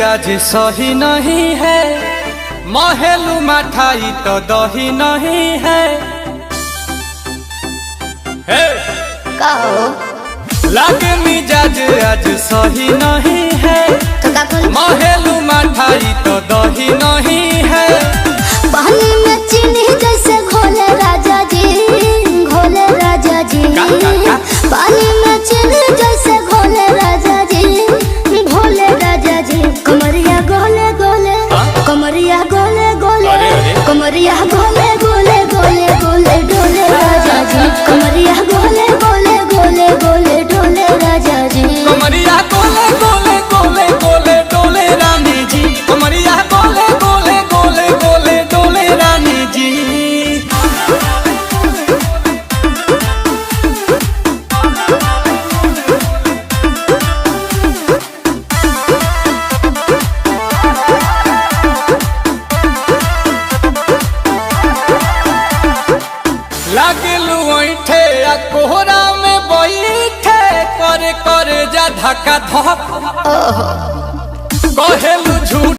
आज सही नहीं है, महलू मठाई तो दही नहीं है। लागे मिजाज आज सही नहीं है, महलू मठाई तो दही नहीं है। पानी में चीनी जैसे घोले राजा जी, घोले राजा जी। पानी में चीनी जैसे घोले राजा जी, घोले राजा जी। कमरिया गोले गोले, कमरिया गोले गोले, कमरिया गोले गोले गोले गोले डोले राजा जी। कमरिया गोले गोले गोले गोले डोले राजा जी। कमरिया गोले गोले गोले गोले डोले रानी जी। कमरिया गोले गोले गोले गोले डोले रानी जी। लागलू ऐठे आ कोहरा में बैठे, करे करे जा धक्का धक, कहेलू झूठ।